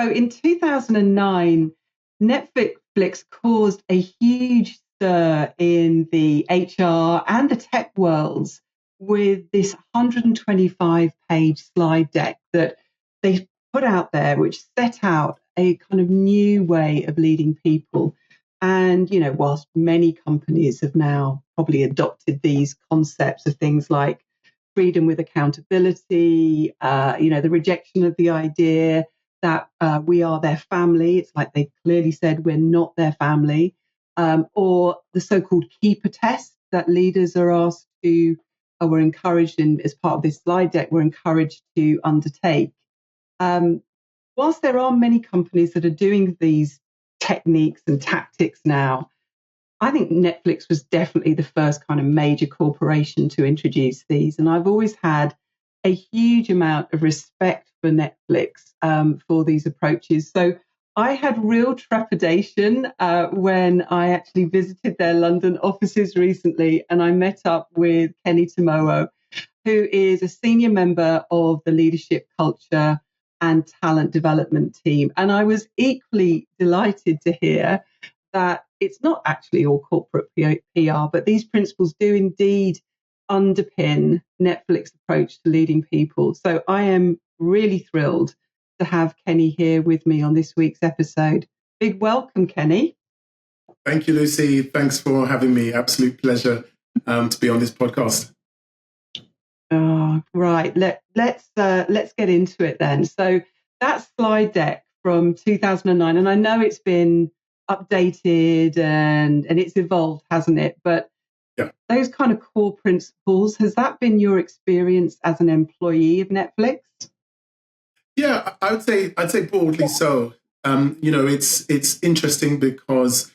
So in 2009, Netflix caused a huge stir in the HR and the tech worlds with this 125-page slide deck that they put out there, which set out a kind of new way of leading people. And, whilst many companies have now probably adopted these concepts of things like freedom with accountability, the rejection of the idea that we are their family. It's like they clearly said we're not their family, or the so-called keeper test that leaders are asked to, were encouraged in as part of this slide deck, were encouraged to undertake. Whilst there are many companies that are doing these techniques and tactics now, I think Netflix was definitely the first kind of major corporation to introduce these. And I've always had a huge amount of respect for Netflix for these approaches. So I had real trepidation when I actually visited their London offices recently, and I met up with Kenny Temowo, who is a senior member of the leadership culture and talent development team. And I was equally delighted to hear that it's not actually all corporate PR, but these principles do indeed underpin Netflix's approach to leading people. So I am really thrilled to have Kenny here with me on this week's episode. Big welcome, Kenny. Thank you, Lucy. Thanks for having me. Absolute pleasure to be on this podcast. Oh, right. Let's get into it then. So that slide deck from 2009, and I know it's been updated and it's evolved, hasn't it? But yeah, those kind of core principles, has that been your experience as an employee of Netflix? Yeah, I'd say broadly so. It's interesting because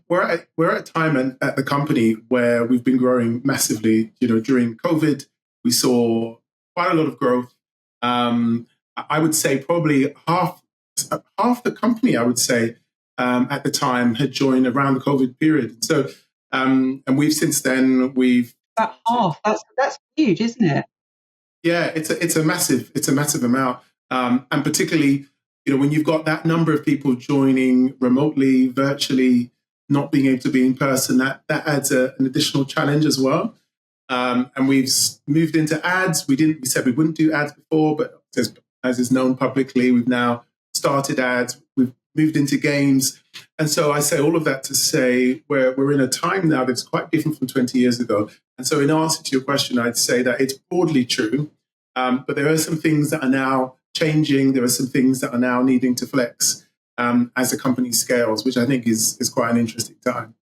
we're at a time at the company where we've been growing massively. During COVID, we saw quite a lot of growth. I would say probably half the company, I would say, at the time had joined around the COVID period. So, and we've since then about half. That's huge, isn't it? Yeah, it's a massive amount, and particularly when you've got that number of people joining remotely, virtually, not being able to be in person, that adds an additional challenge as well. And we've moved into ads. We said we wouldn't do ads before, but as is known publicly, we've now started ads. We've moved into games. And so I say all of that to say we're in a time now that's quite different from 20 years ago. And so in answer to your question, I'd say that it's broadly true, but there are some things that are now changing. There are some things that are now needing to flex as the company scales, which I think is quite an interesting time.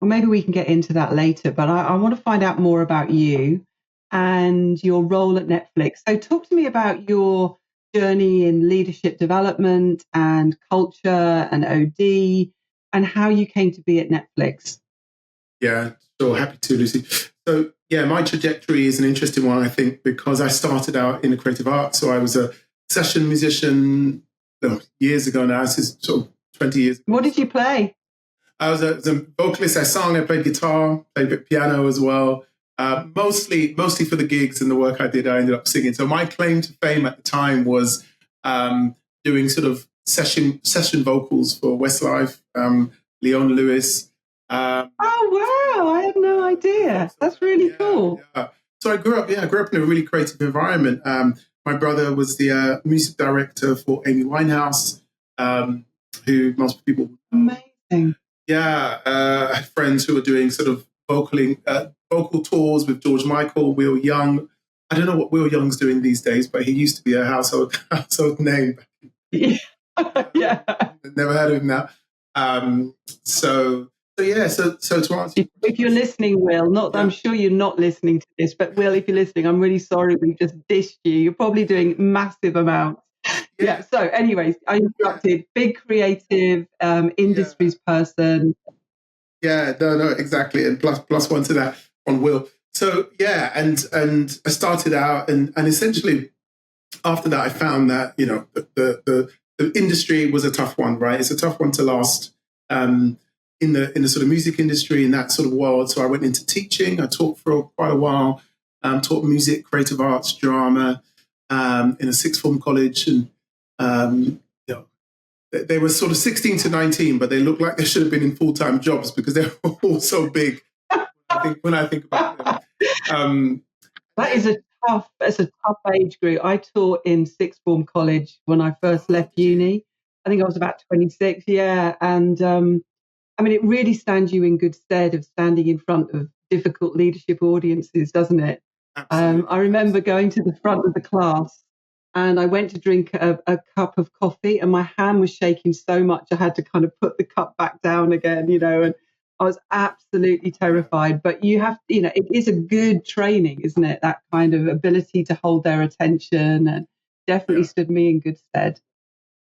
Well, maybe we can get into that later, but I want to find out more about you and your role at Netflix. So talk to me about your journey in leadership development and culture and OD and how you came to be at Netflix. Yeah, sure. Happy to, Lucy. So, yeah, my trajectory is an interesting one, I think, because I started out in the creative arts. So I was a session musician years ago now. This is sort of 20 years ago. What did you play? I was a vocalist. I sang, I played guitar, played a bit piano as well. Mostly for the gigs and the work I did, I ended up singing. So my claim to fame at the time was doing sort of session vocals for Westlife, Leon Lewis. Oh wow! I had no idea. That's really cool. Yeah. So I grew up in a really creative environment. My brother was the music director for Amy Winehouse, who most people know. Amazing. Yeah, I had friends who were doing sort of vocal tours with George Michael, Will Young. I don't know what Will Young's doing these days, but he used to be a household name. Yeah. Yeah. Never heard of him now. So to answer, if you're listening, Will, I'm sure you're not listening to this, but Will, if you're listening, I'm really sorry we just dished you. You're probably doing massive amounts. Yeah. So, anyways, I interrupted. Big creative industries person. Yeah. No, exactly. And plus one to that on Will. So yeah, and I started out, and essentially after that, I found that the industry was a tough one. Right, it's a tough one to last in the sort of music industry in that sort of world. So I went into teaching. I taught for quite a while. Taught music, creative arts, drama. in a sixth form college, and you know, they were sort of 16 to 19, but they looked like they should have been in full-time jobs because they were all so big. When I think about them, That is it's a tough age group. I taught in sixth form college when I first left uni. I think I was about 26, yeah. And I mean, it really stands you in good stead of standing in front of difficult leadership audiences, doesn't it? I remember going to the front of the class and I went to drink a cup of coffee and my hand was shaking so much I had to kind of put the cup back down again, and I was absolutely terrified. But you have, it is a good training, isn't it? That kind of ability to hold their attention, and definitely stood me in good stead.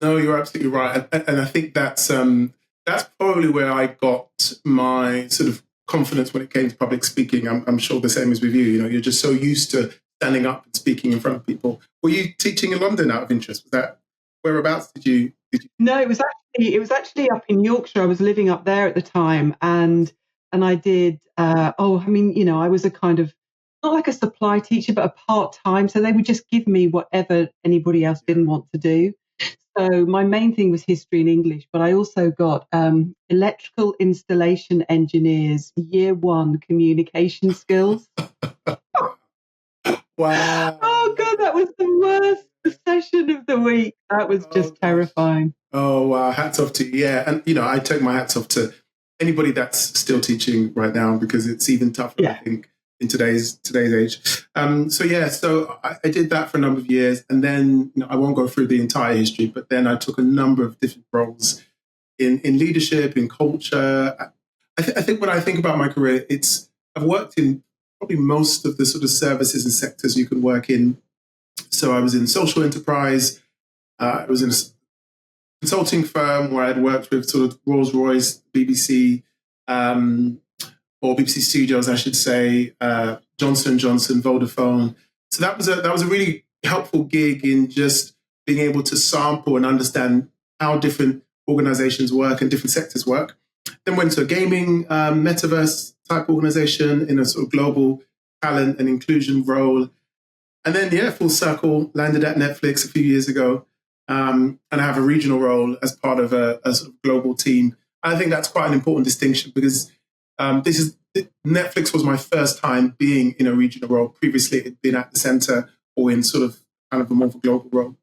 No, you're absolutely right. And I think that's probably where I got my sort of confidence when it came to public speaking. I'm sure the same as with you. You're just so used to standing up and speaking in front of people. Were you teaching in London out of interest? Was that whereabouts did you? No, it was actually up in Yorkshire. I was living up there at the time, and I did. I was a kind of not like a supply teacher, but a part-time. So they would just give me whatever anybody else didn't want to do. So my main thing was history and English, but I also got electrical installation engineers, year 1 communication skills. Wow. Oh God, that was the worst session of the week. That was just terrifying. Oh wow, hats off to you. Yeah, and I take my hats off to anybody that's still teaching right now, because it's even tougher, I think, in today's age. So I did that for a number of years, and then I won't go through the entire history, but then I took a number of different roles in leadership, in culture. I think when I think about my career, I've worked in probably most of the sort of services and sectors you can work in. So I was in social enterprise. I was in a consulting firm where I'd worked with sort of Rolls-Royce, BBC, or BBC Studios, I should say, Johnson & Johnson, Vodafone. So that was a really helpful gig in just being able to sample and understand how different organizations work and different sectors work. Then went to a gaming metaverse type organization in a sort of global talent and inclusion role. And then, full circle, landed at Netflix a few years ago. And I have a regional role as part of a sort of global team. I think that's quite an important distinction, because Netflix was my first time being in a regional role. Previously, it had been at the center or in sort of kind of a more of a global role.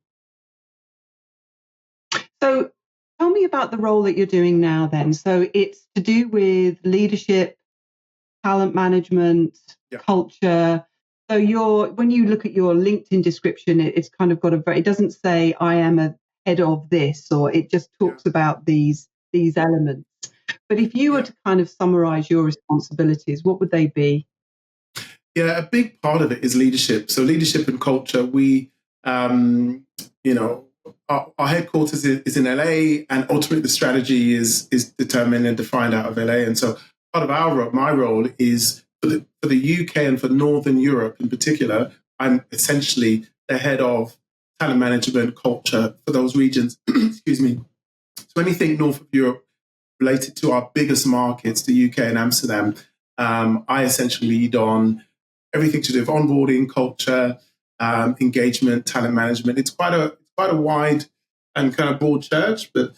So tell me about the role that you're doing now then. So it's to do with leadership, talent management, culture. So when you look at your LinkedIn description, it's kind of got it doesn't say I am a head of this, or it just talks about these elements. But if you were to kind of summarize your responsibilities, what would they be? Yeah, a big part of it is leadership. So leadership and culture, we, our headquarters is in LA, and ultimately the strategy is determined and defined out of LA. And so part of my role is for the UK and for Northern Europe in particular, I'm essentially the head of talent management culture for those regions. Excuse me. So anything north of Europe related to our biggest markets, the UK and Amsterdam, I essentially lead on everything to do with onboarding, culture, engagement, talent management. It's quite a wide and kind of broad church, but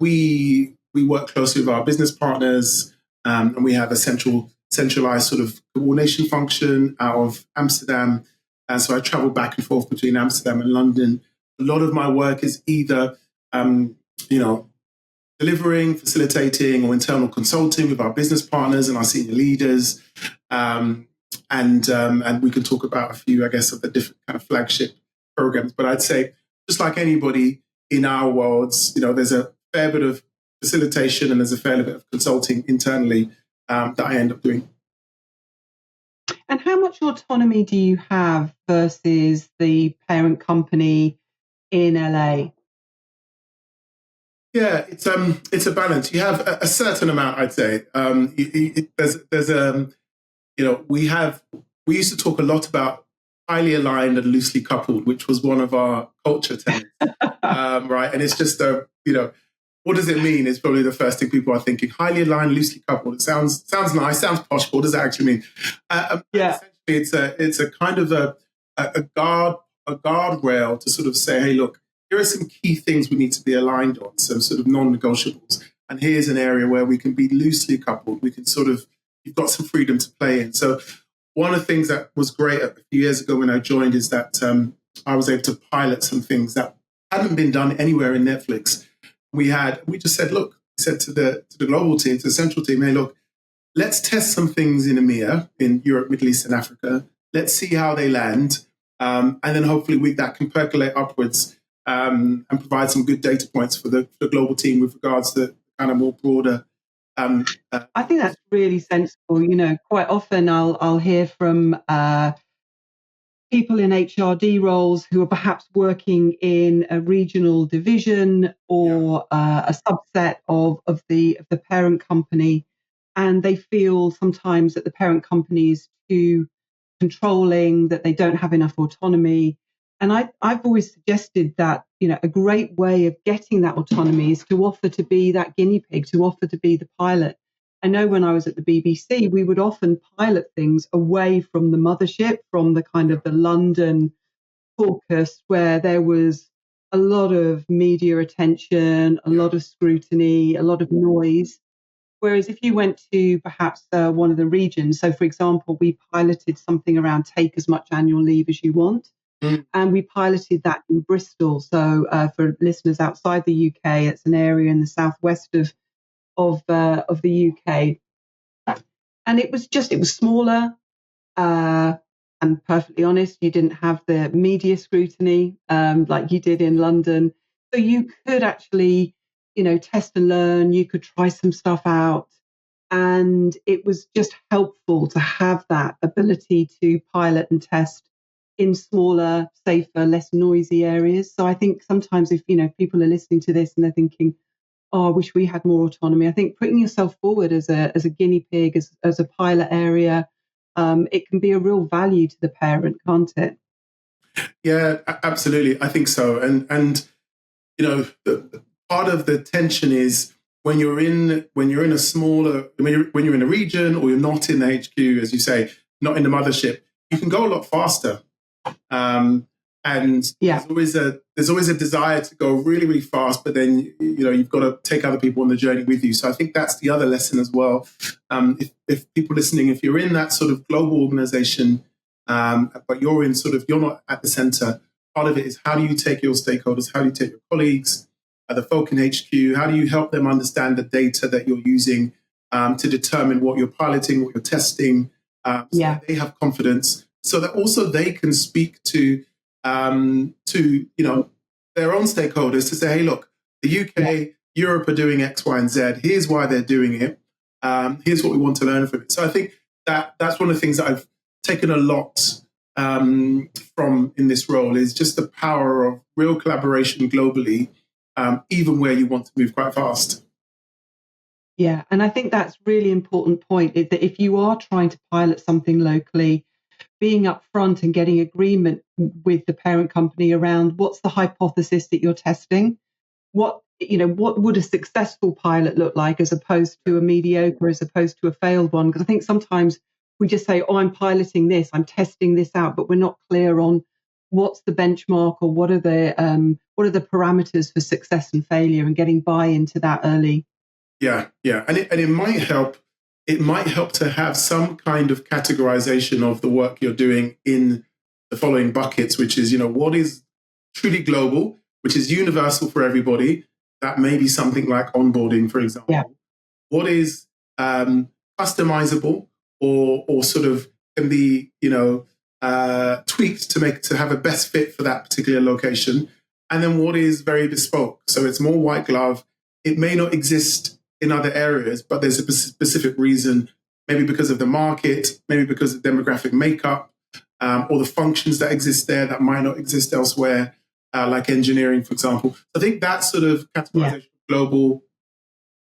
we work closely with our business partners, and we have a centralized sort of coordination function out of Amsterdam. And so I travel back and forth between Amsterdam and London. A lot of my work is either, delivering, facilitating, or internal consulting with our business partners and our senior leaders. And we can talk about a few, I guess, of the different kind of flagship programs. But I'd say, just like anybody in our worlds, there's a fair bit of facilitation and there's a fair bit of consulting internally that I end up doing. And how much autonomy do you have versus the parent company in LA? Yeah, it's a balance. You have a certain amount, I'd say. We used to talk a lot about highly aligned and loosely coupled, which was one of our culture tenets, right? And it's just what does it mean? Is probably the first thing people are thinking. Highly aligned, loosely coupled. It sounds nice, sounds posh. But what does that actually mean? Essentially, it's a kind of a a guardrail to sort of say, hey, look, here are some key things we need to be aligned on, some sort of non-negotiables. And here's an area where we can be loosely coupled. We can sort of, you've got some freedom to play in. So one of the things that was great a few years ago when I joined is that I was able to pilot some things that hadn't been done anywhere in Netflix. We just said, look, we said to the global team, to the central team, hey, look, let's test some things in EMEA, in Europe, Middle East, and Africa. Let's see how they land. And then hopefully that can percolate upwards and provide some good data points for the global team with regards to kind of more broader. I think that's really sensible. Quite often I'll hear from people in HRD roles who are perhaps working in a regional division or a subset of the parent company, and they feel sometimes that the parent company is too controlling, that they don't have enough autonomy. And I've always suggested that, a great way of getting that autonomy is to offer to be that guinea pig, to offer to be the pilot. I know when I was at the BBC, we would often pilot things away from the mothership, from the kind of the London caucus, where there was a lot of media attention, a lot of scrutiny, a lot of noise. Whereas if you went to perhaps one of the regions, so for example, we piloted something around take as much annual leave as you want. And we piloted that in Bristol. So for listeners outside the UK, it's an area in the southwest of the UK. And it was smaller. And perfectly honest, you didn't have the media scrutiny like you did in London. So you could actually, test and learn. You could try some stuff out. And it was just helpful to have that ability to pilot and test in smaller, safer, less noisy areas. So I think sometimes if, people are listening to this and they're thinking, oh, I wish we had more autonomy, I think putting yourself forward as a guinea pig, as a pilot area, it can be a real value to the parent, can't it? Yeah, absolutely. I think so. And part of the tension is when you're in a smaller, when you're in a region, or you're not in the HQ, as you say, not in the mothership, you can go a lot faster. And there's always a desire to go really, really fast, but then you've got to take other people on the journey with you. So I think that's the other lesson as well. If people listening, if you're in that sort of global organization, but you're not at the center, part of it is how do you take your stakeholders, how do you take your colleagues, the folk in HQ, how do you help them understand the data that you're using to determine what you're piloting, what you're testing, so that they have confidence, so that also they can speak to their own stakeholders to say, hey, look, the UK, Europe are doing X, Y, and Z. Here's why they're doing it. Here's what we want to learn from it. So I think that's one of the things that I've taken a lot from in this role is just the power of real collaboration globally, even where you want to move quite fast. Yeah, and I think that's really important point, is that if you are trying to pilot something locally, being upfront and getting agreement with the parent company around what's the hypothesis that you're testing, what would a successful pilot look like as opposed to a mediocre, as opposed to a failed one? Because I think sometimes we just say, oh, I'm piloting this, I'm testing this out, but we're not clear on what's the benchmark or what are the parameters for success and failure, and getting buy-in to that early. Yeah, and it might help. It might help to have some kind of categorization of the work you're doing in the following buckets, which is, what is truly global, which is universal for everybody. That may be something like onboarding, for example. Yeah. What is customizable or sort of can be, tweaked to have a best fit for that particular location. And then what is very bespoke. So it's more white glove. It may not exist in other areas, but there's a specific reason, maybe because of the market, maybe because of demographic makeup, or the functions that exist there that might not exist elsewhere, like engineering, for example. I think that sort of categorization, global,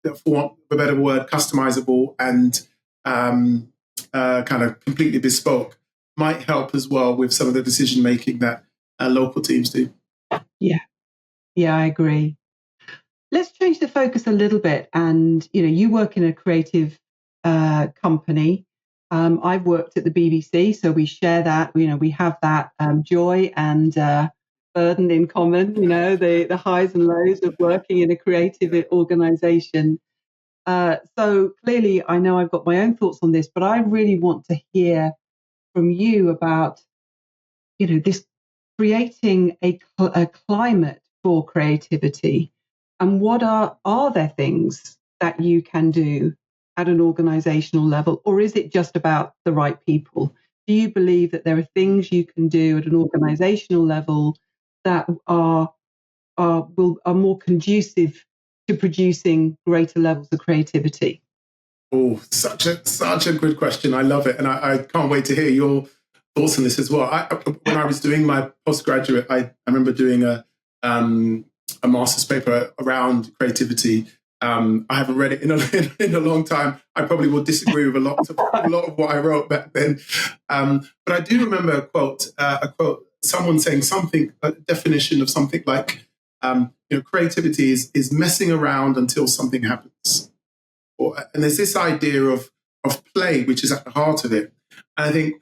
for want of a better word, customizable and kind of completely bespoke, might help as well with some of the decision making that local teams do. Yeah, I agree. Let's change the focus a little bit. And, you work in a creative company. I've worked at the BBC, so we share that. We have that joy and burden in common. The highs and lows of working in a creative organisation. So clearly, I know I've got my own thoughts on this, but I really want to hear from you about this creating a climate for creativity, and what are there things that you can do at an organizational level, or is it just about the right people? Do you believe that there are things you can do at an organizational level that are more conducive to producing greater levels of creativity? Oh, such a good question. I love it, and I can't wait to hear your thoughts on this as well. When I was doing my postgraduate, I remember doing a master's paper around creativity. I haven't read it in a long time. I probably will disagree with a lot of what I wrote back then. But I do remember a quote, someone saying something, a definition of something like, creativity is messing around until something happens. And there's this idea of play, which is at the heart of it. And I think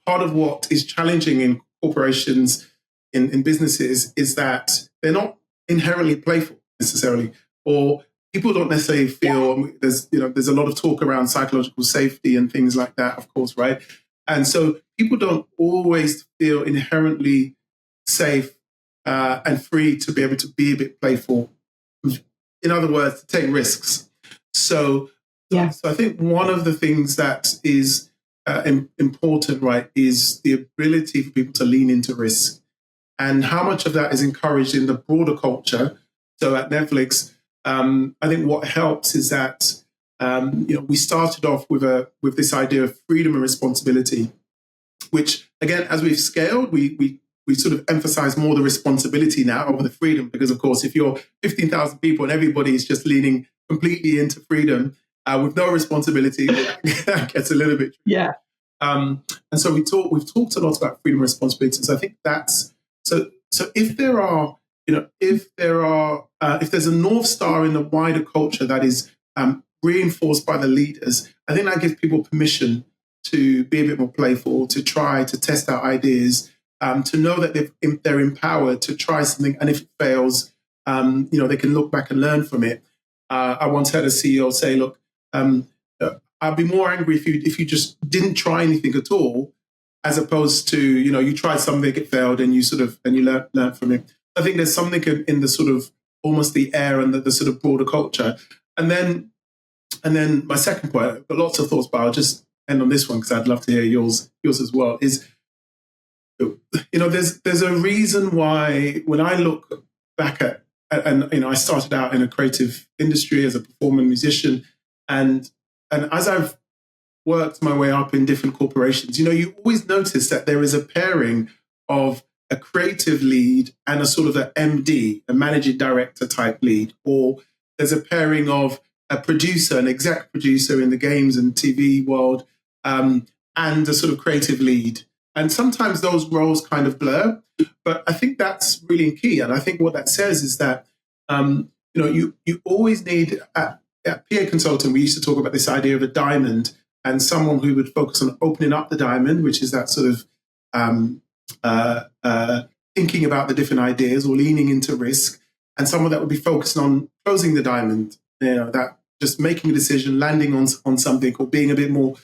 part of what is challenging in corporations, in businesses, is that they're not inherently playful necessarily, or people don't necessarily feel. There's a lot of talk around psychological safety and things like that, of course, right? And so people don't always feel inherently safe and free to be able to be a bit playful. In other words, to take risks. So I think one of the things that is important, right, is the ability for people to lean into risk, and how much of that is encouraged in the broader culture. So at Netflix, I think what helps is that we started off with this idea of freedom and responsibility, which again, as we've scaled, we sort of emphasize more the responsibility now over the freedom, because of course, if you're 15,000 people and everybody is just leaning completely into freedom with no responsibility, that gets a little bit tricky. Yeah. And so we've talked a lot about freedom and responsibility. So I think that's so. If there's a North Star in the wider culture that is reinforced by the leaders, I think that gives people permission to be a bit more playful, to try to test out ideas, to know that they're empowered to try something, and if it fails, they can look back and learn from it. I once heard a CEO say, "Look, I'd be more angry if you just didn't try anything at all, as opposed to you tried something, it failed, and you learn from it." I think there's something in the sort of almost the air and the sort of broader culture. And then my second point, I've got lots of thoughts, but I'll just end on this one because I'd love to hear yours as well. Is there's a reason why when I look back at and I started out in a creative industry as a performer musician, and as I've worked my way up in different corporations, you always notice that there is a pairing of a creative lead and a sort of an MD, a managing director type lead, or there's a pairing of a producer, an exec producer in the games and TV world, and a sort of creative lead. And sometimes those roles kind of blur, but I think that's really key. And I think what that says is that, you always need, at PA Consulting, we used to talk about this idea of a diamond and someone who would focus on opening up the diamond, which is that sort of thinking about the different ideas or leaning into risk, and someone that would be focused on closing the diamond, that just making a decision, landing on something, or being a bit more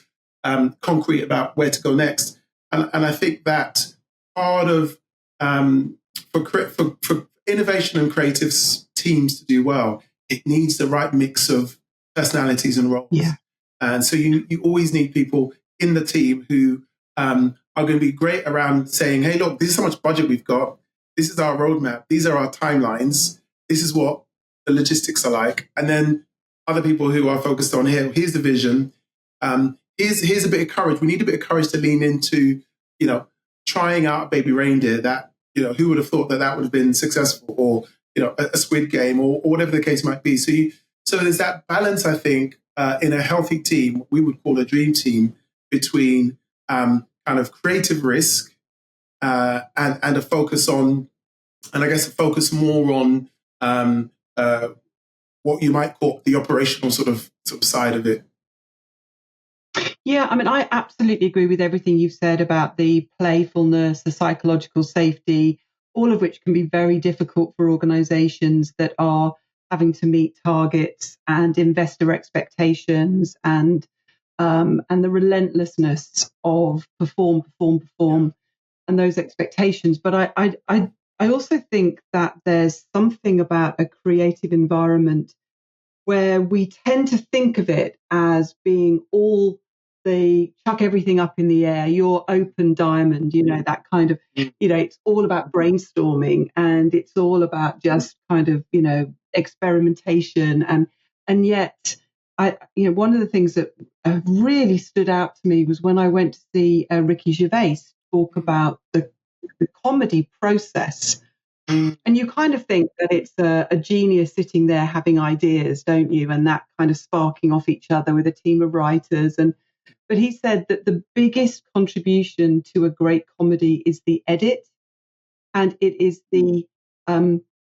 concrete about where to go next. And I think that part of for innovation and creative teams to do well, it needs the right mix of personalities and roles. Yeah. And so you always need people in the team who are going to be great around saying, hey, look, this is how much budget we've got. This is our roadmap. These are our timelines. This is what the logistics are like. And then other people who are focused on here's the vision. Here's a bit of courage. We need a bit of courage to lean into, trying out Baby Reindeer. That, who would have thought that would have been successful, or, a Squid Game, or whatever the case might be. So there's that balance, I think, in a healthy team, what we would call a dream team, between kind of creative risk and a focus on, and I guess a focus more on what you might call the operational sort of side of it. Yeah, I mean, I absolutely agree with everything you've said about the playfulness, the psychological safety, all of which can be very difficult for organizations that are having to meet targets and investor expectations and the relentlessness of perform, and those expectations. But I also think that there's something about a creative environment where we tend to think of it as being all the chuck everything up in the air, your open diamond, that kind of, it's all about brainstorming and it's all about just kind of, experimentation. And yet, one of the things that really stood out to me was when I went to see Ricky Gervais talk about the comedy process. And you kind of think that it's a genius sitting there having ideas, don't you? And that kind of sparking off each other with a team of writers. But he said that the biggest contribution to a great comedy is the edit, and it is the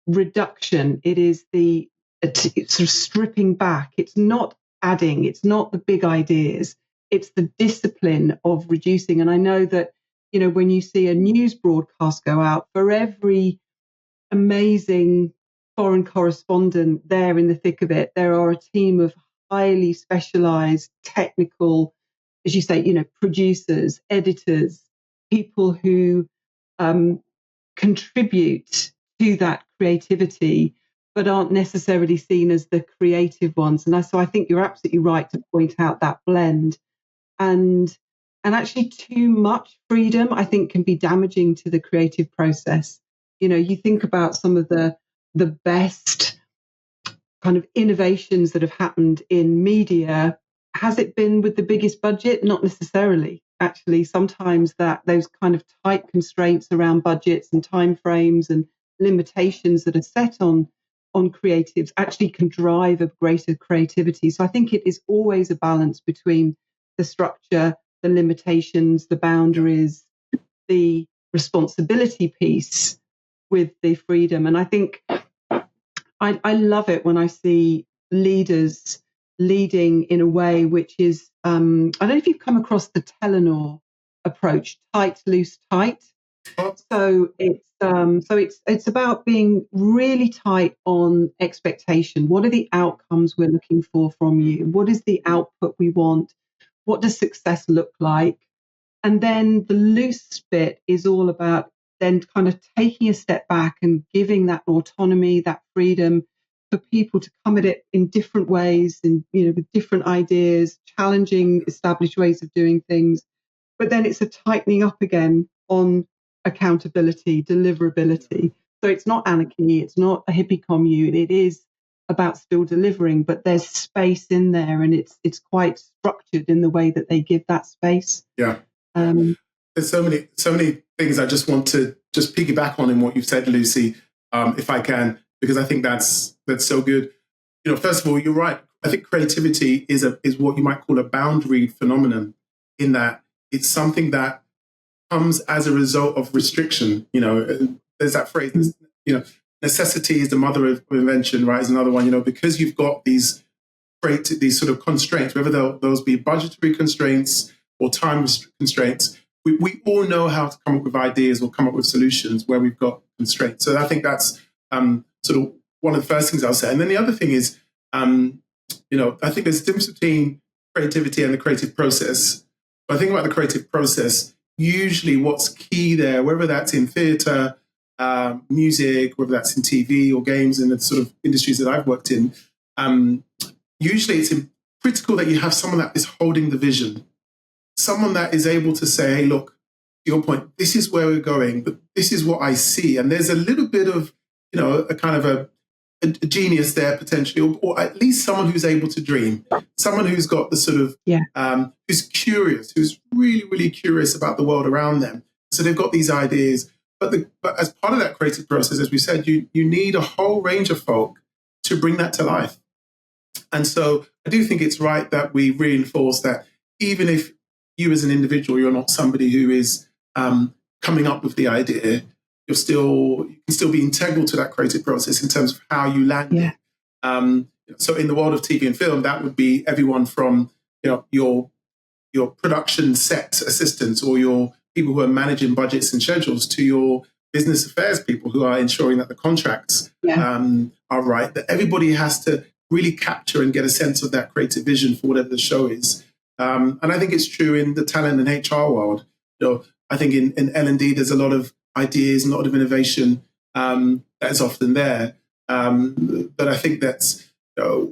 reduction. It is the sort of stripping back. It's not adding. It's not the big ideas. It's the discipline of reducing. And I know that, when you see a news broadcast go out, for every amazing foreign correspondent there in the thick of it, there are a team of highly specialized technical, as you say, producers, editors, people who contribute to that creativity, but aren't necessarily seen as the creative ones. So I think you're absolutely right to point out that blend. And actually, too much freedom, I think, can be damaging to the creative process. You think about some of the best kind of innovations that have happened in media. Has it been with the biggest budget? Not necessarily. Actually, sometimes those kind of tight constraints around budgets and timeframes and limitations that are set on creatives actually can drive a greater creativity. So I think it is always a balance between the structure, the limitations, the boundaries, the responsibility piece with the freedom. And I think I love it when I see leaders leading in a way which is, I don't know if you've come across the Telenor approach, tight, loose, tight. So it's about being really tight on expectation. What are the outcomes we're looking for from you? What is the output we want? What does success look like? And then the loose bit is all about then kind of taking a step back and giving that autonomy, that freedom for people to come at it in different ways and, with different ideas, challenging established ways of doing things. But then it's a tightening up again on accountability, deliverability. So it's not anarchy, it's not a hippie commune. It is about still delivering, but there's space in there, and it's quite structured in the way that they give that space. Yeah. There's so many things I just want to just piggyback on in what you've said, Lucy, if I can, because I think that's so good. First of all, you're right. I think creativity is what you might call a boundary phenomenon, in that it's something that comes as a result of restriction. There's that phrase, necessity is the mother of invention, right? Is another one, because you've got these sort of constraints, whether those be budgetary constraints or time constraints. We all know how to come up with ideas or come up with solutions where we've got constraints. So I think that's sort of one of the first things I'll say. And then the other thing is, I think there's a difference between creativity and the creative process. When I think about the creative process, usually what's key there, whether that's in theatre, music, whether that's in TV or games, and the sort of industries that I've worked in, usually it's critical that you have someone that is holding the vision, someone that is able to say, hey, look, to your point, this is where we're going, but this is what I see. And there's a little bit of, a kind of a genius there potentially, or at least someone who's able to dream, someone who's got the sort of, who's curious, who's really, really curious about the world around them. So they've got these ideas. But as part of that creative process, as we said, you need a whole range of folk to bring that to life. And so I do think it's right that we reinforce that even if you as an individual, you're not somebody who is coming up with the idea, you can still be integral to that creative process in terms of how you land it. So in the world of TV and film, that would be everyone from your your production set assistants or your people who are managing budgets and schedules to your business affairs people who are ensuring that the contracts are right, that everybody has to really capture and get a sense of that creative vision for whatever the show is. And I think it's true in the talent and HR world. I think in L&D, there's a lot of ideas, a lot of innovation that is often there. But I think that's,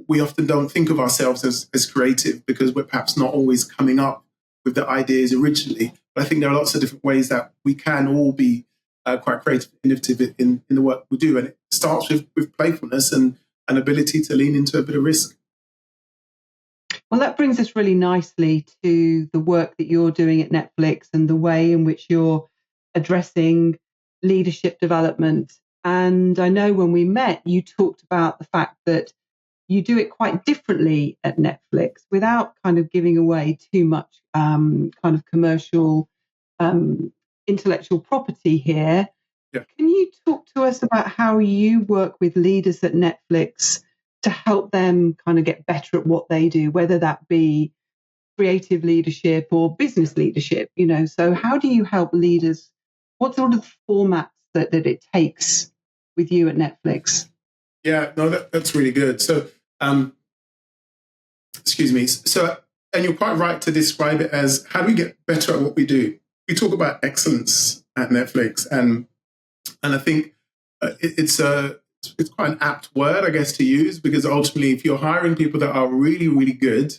we often don't think of ourselves as creative because we're perhaps not always coming up with the ideas originally. But I think there are lots of different ways that we can all be quite creative and innovative in the work we do. And it starts with playfulness and an ability to lean into a bit of risk. Well, that brings us really nicely to the work that you're doing at Netflix and the way in which you're addressing leadership development. And I know when we met, you talked about the fact that you do it quite differently at Netflix without kind of giving away too much kind of commercial intellectual property here. Yeah. Can you talk to us about how you work with leaders at Netflix to help them kind of get better at what they do, whether that be creative leadership or business leadership, so how do you help leaders? What sort of formats that it takes with you at Netflix? Yeah, no, that's really good. So, excuse me. So, and you're quite right to describe it as how do we get better at what we do? We talk about excellence at Netflix, and I think it's quite an apt word, I guess, to use, because ultimately, if you're hiring people that are really, really good,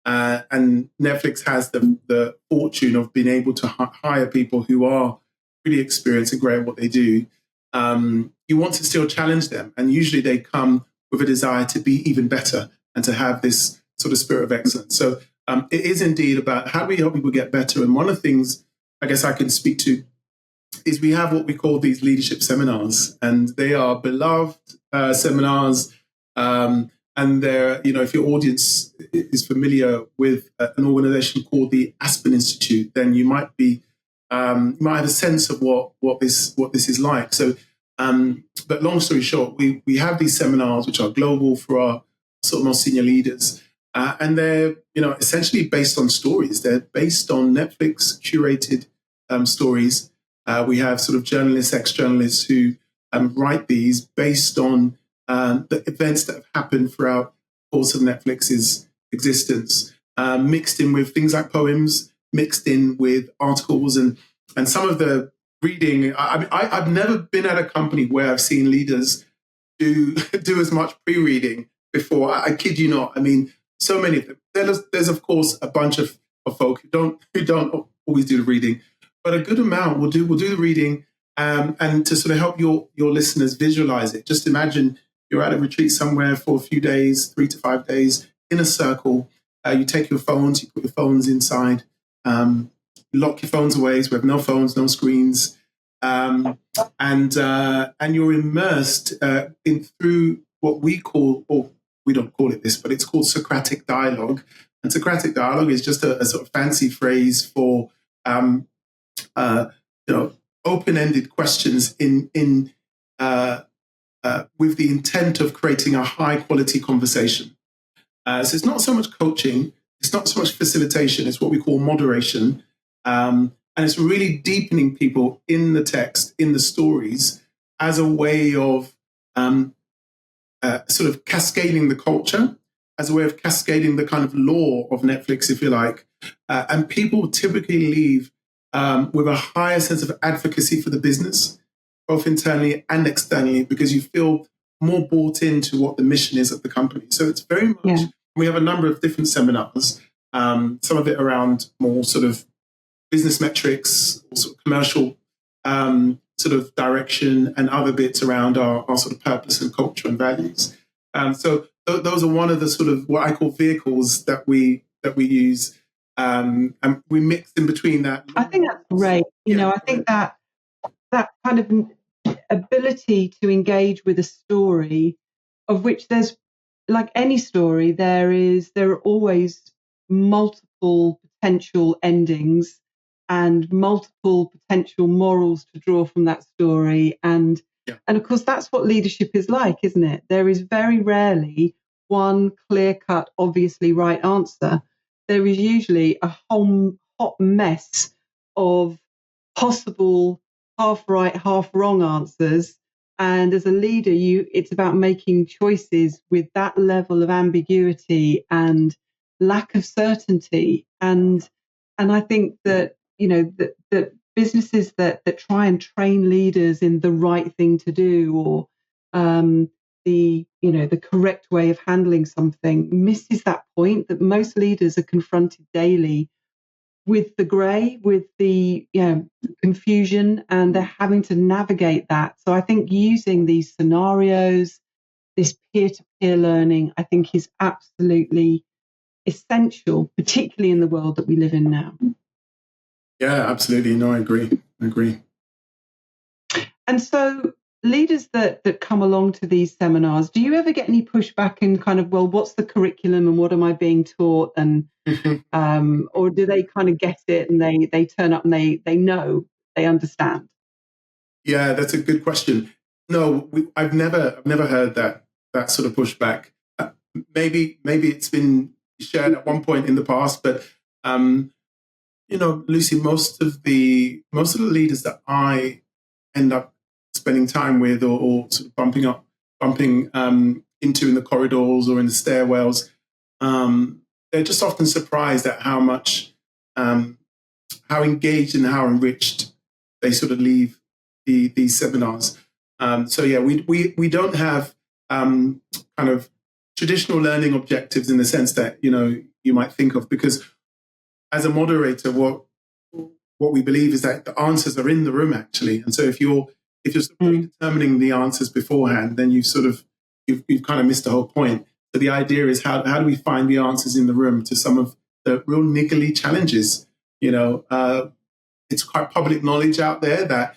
and Netflix has the fortune of being able to hire people who are really experienced and great at what they do, you want to still challenge them. And usually they come with a desire to be even better and to have this sort of spirit of excellence. So it is indeed about how do we help people get better. And one of the things I guess I can speak to is we have what we call these leadership seminars, and they are beloved seminars. And they're, if your audience is familiar with an organization called the Aspen Institute, then you might have a sense of what this is like. So, but long story short, we have these seminars which are global for our sort of more senior leaders, and they're essentially based on stories. They're based on Netflix curated stories. We have sort of journalists, ex-journalists who write these based on the events that have happened throughout the course of Netflix's existence, mixed in with things like poems, mixed in with articles, and some of the reading. I've never been at a company where I've seen leaders do as much pre-reading before. I kid you not. I mean, so many of them. There's of course a bunch of folk who don't always do the reading, but a good amount will do the reading, and to sort of help your listeners visualize it. Just imagine you're at a retreat somewhere for a few days, 3 to 5 days, in a circle. You take your phones, you put your phones inside, lock your phones away, so we have no phones, no screens, and you're immersed through what we call, or we don't call it this, but it's called Socratic dialogue. And Socratic dialogue is just a sort of fancy phrase for open-ended questions with the intent of creating a high-quality conversation. So it's not so much coaching, it's not so much facilitation, it's what we call moderation. And it's really deepening people in the text, in the stories, as a way of sort of cascading the culture, as a way of cascading the kind of law of Netflix, if you like. And people typically leave with a higher sense of advocacy for the business, both internally and externally, because you feel more bought into what the mission is of the company. So it's very much, we have a number of different seminars, some of it around more sort of business metrics, sort of commercial sort of direction, and other bits around our sort of purpose and culture and values. So those are one of the sort of what I call vehicles that we use, and we mix in between that. I think that's great. I think that kind of ability to engage with a story, of which there's, like any story, there are always multiple potential endings and multiple potential morals to draw from that story. And of course, that's what leadership is like, isn't it? There is very rarely one clear-cut, obviously right answer. there is usually a whole hot mess of possible half right, half wrong answers. And as a leader, it's about making choices with that level of ambiguity and lack of certainty. And I think that, that businesses that try and train leaders in the right thing to do, or the correct way of handling something, misses that point that most leaders are confronted daily with the grey, with the confusion, and they're having to navigate that. So I think using these scenarios, this peer-to-peer learning, I think is absolutely essential, particularly in the world that we live in now. Yeah, absolutely. No, I agree. And so leaders that come along to these seminars, do you ever get any pushback in kind of, well, what's the curriculum and what am I being taught? And or do they kind of get it and they turn up and they know, they understand? Yeah, that's a good question. No, I've never heard that sort of pushback. Maybe it's been shared at one point in the past, but Lucy, most of the leaders that I end up spending time with, or sort of bumping into in the corridors or in the stairwells, they're just often surprised at how much, how engaged and how enriched they sort of leave these seminars. So yeah, we don't have kind of traditional learning objectives in the sense that you might think of, because as a moderator, what we believe is that the answers are in the room actually, and so if you're determining the answers beforehand, then you've kind of missed the whole point. So the idea is how do we find the answers in the room to some of the real niggly challenges? It's quite public knowledge out there that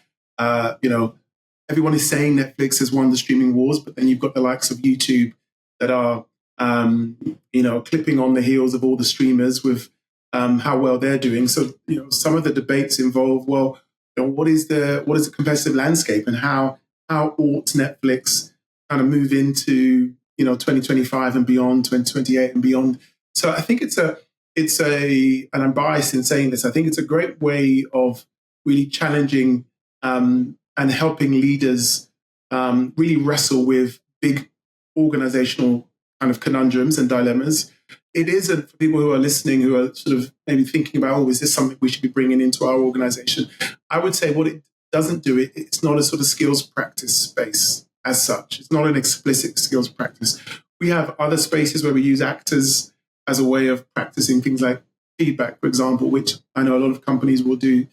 everyone is saying Netflix has won the streaming wars, but then you've got the likes of YouTube that are clipping on the heels of all the streamers with how well they're doing. So some of the debates involve, well, what is the competitive landscape, and how ought Netflix kind of move into 2025 and beyond, 2028 and beyond. So I think it's and I'm biased in saying this, I think it's a great way of really challenging and helping leaders really wrestle with big organizational kind of conundrums and dilemmas. It isn't, for people who are listening, who are sort of maybe thinking about, is this something we should be bringing into our organization? I would say what it doesn't do, it's not a sort of skills practice space as such. It's not an explicit skills practice. We have other spaces where we use actors as a way of practicing things like feedback, for example, which I know a lot of companies will do.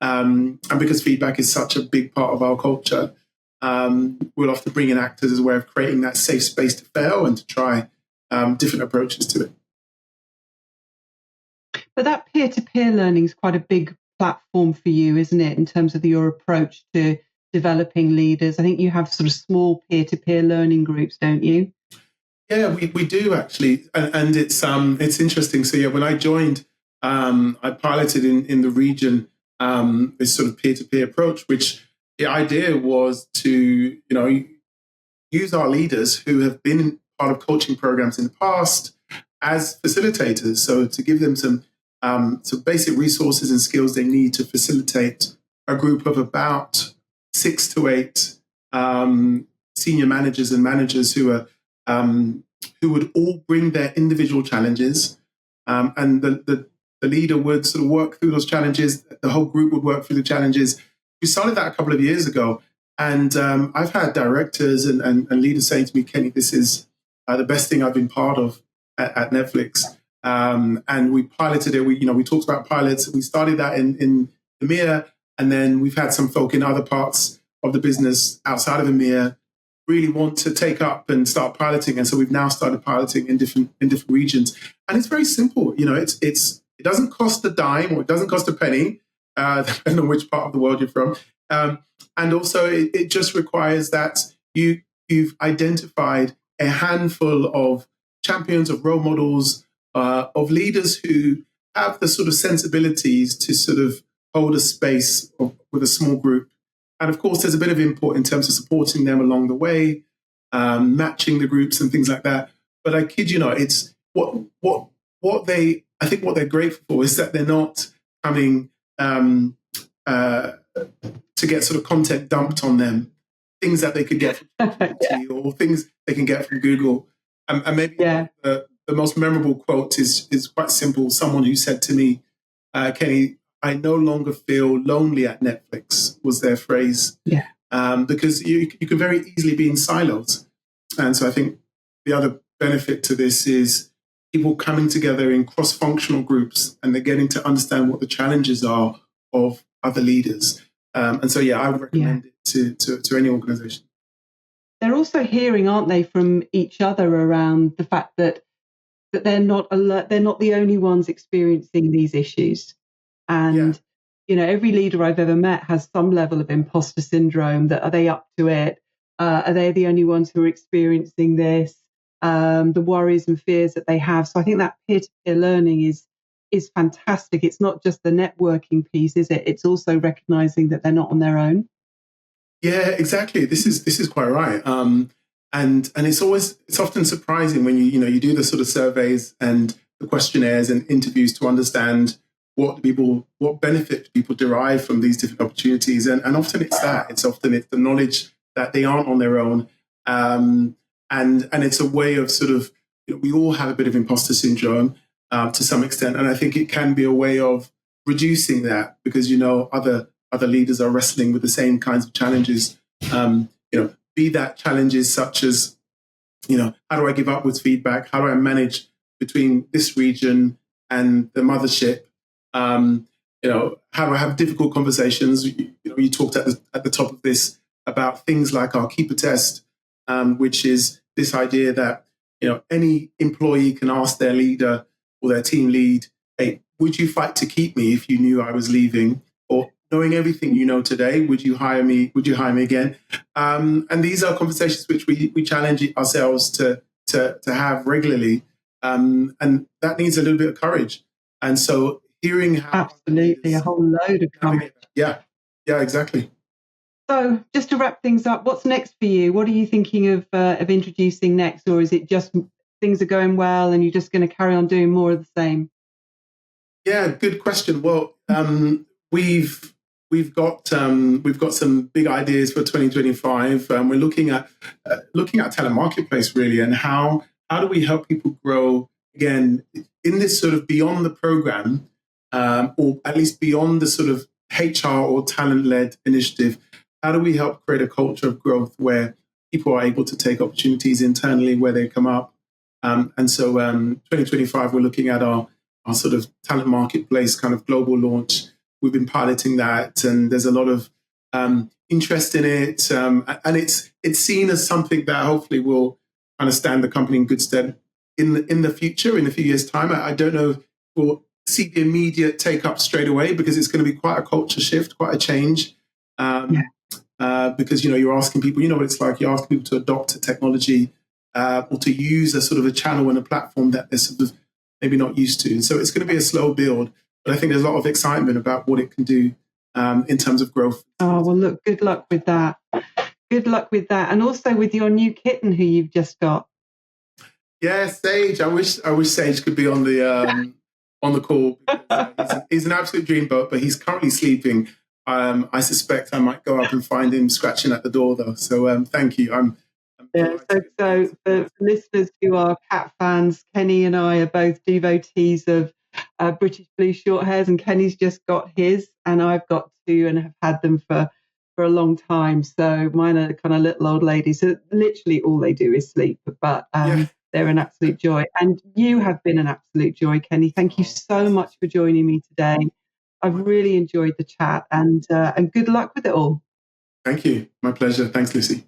And because feedback is such a big part of our culture, we'll often bring in actors as a way of creating that safe space to fail and to try different approaches to it. But that peer-to-peer learning is quite a big platform for you, isn't it, in terms of your approach to developing leaders? I think you have sort of small peer-to-peer learning groups, don't you? Yeah, we do actually, and it's interesting. So yeah, when I joined, I piloted in the region this sort of peer-to-peer approach, which the idea was to use our leaders who have been part of coaching programs in the past as facilitators. So to give them some basic resources and skills they need to facilitate a group of about 6 to 8 senior managers and managers who would all bring their individual challenges, and the leader would sort of work through those challenges. The whole group would work through the challenges. We started that a couple of years ago, and I've had directors and leaders saying to me, Kenny, this is the best thing I've been part of at Netflix. And we piloted it. We talked about pilots. We started that in EMEA, and then we've had some folk in other parts of the business outside of EMEA really want to take up and start piloting. And so we've now started piloting in different regions. And it's very simple. It doesn't cost a dime, or it doesn't cost a penny, depending on which part of the world you're from. And also it just requires that you've identified a handful of champions, of role models, of leaders who have the sort of sensibilities to sort of hold a space with a small group. And of course, there's a bit of input in terms of supporting them along the way, matching the groups and things like that. But I kid you not, it's what I think what they're grateful for is that they're not coming to get sort of content dumped on them, things that they could get from ChatGPT or things they can get from Google. And maybe the most memorable quote is quite simple. Someone who said to me, Kenny, I no longer feel lonely at Netflix, was their phrase. Yeah. Because you can very easily be in silos. And so I think the other benefit to this is people coming together in cross-functional groups, and they're getting to understand what the challenges are of other leaders. And so, I would recommend it to any organization. They're also hearing, aren't they, from each other around the fact that they're not they're not the only ones experiencing these issues. And, every leader I've ever met has some level of imposter syndrome. That are they up to it? Are they the only ones who are experiencing this? The worries and fears that they have. So I think that peer-to-peer learning is fantastic. It's not just the networking piece, is it? It's also recognizing that they're not on their own. Yeah, exactly. This is quite right. And it's often surprising when you do the sort of surveys and the questionnaires and interviews to understand what benefit people derive from these different opportunities. And often it's the knowledge that they aren't on their own. And it's a way of sort of, we all have a bit of imposter syndrome to some extent. And I think it can be a way of reducing that because, other leaders are wrestling with the same kinds of challenges. Be that challenges such as, how do I give upwards feedback? How do I manage between this region and the mothership? How do I have difficult conversations? You talked at the top of this about things like our keeper test, which is this idea that, any employee can ask their leader or their team lead, hey, would you fight to keep me if you knew I was leaving? Or knowing everything you know today, would you hire me? Would you hire me again? And these are conversations which we challenge ourselves to have regularly. And that needs a little bit of courage. And so hearing how... Absolutely, a whole load of courage. Yeah, exactly. So just to wrap things up, what's next for you? What are you thinking of introducing next? Or is it just things are going well and you're just going to carry on doing more of the same? Yeah, good question. Well, we've got some big ideas for 2025. We're looking at talent marketplace really, and how do we help people grow again in this sort of beyond the program, or at least beyond the sort of HR or talent-led initiative. How do we help create a culture of growth where people are able to take opportunities internally where they come up? And so 2025, we're looking at our sort of talent marketplace kind of global launch. We've been piloting that, and there's a lot of interest in it. And it's seen as something that hopefully will kind of stand the company in good stead in the future, in a few years' time. I don't know if we'll see the immediate take up straight away because it's going to be quite a culture shift, quite a change. Because, you're asking people, what it's like, you're asking people to adopt a technology or to use a sort of a channel and a platform that they're sort of maybe not used to. And so it's going to be a slow build, but I think there's a lot of excitement about what it can do in terms of growth. Oh, well, look, good luck with that. Good luck with that. And also with your new kitten who you've just got. Yeah, Sage. I wish Sage could be on the call. He's an absolute dreamboat, but he's currently sleeping. I suspect I might go up and find him scratching at the door, though. So thank you. So for listeners who are cat fans, Kenny and I are both devotees of British blue short hairs, and Kenny's just got his, and I've got two and have had them for a long time. So mine are kind of little old ladies. So literally all they do is sleep, but they're an absolute joy. And you have been an absolute joy, Kenny. Thank you so much for joining me today. I've really enjoyed the chat, and good luck with it all. Thank you. My pleasure. Thanks, Lucy.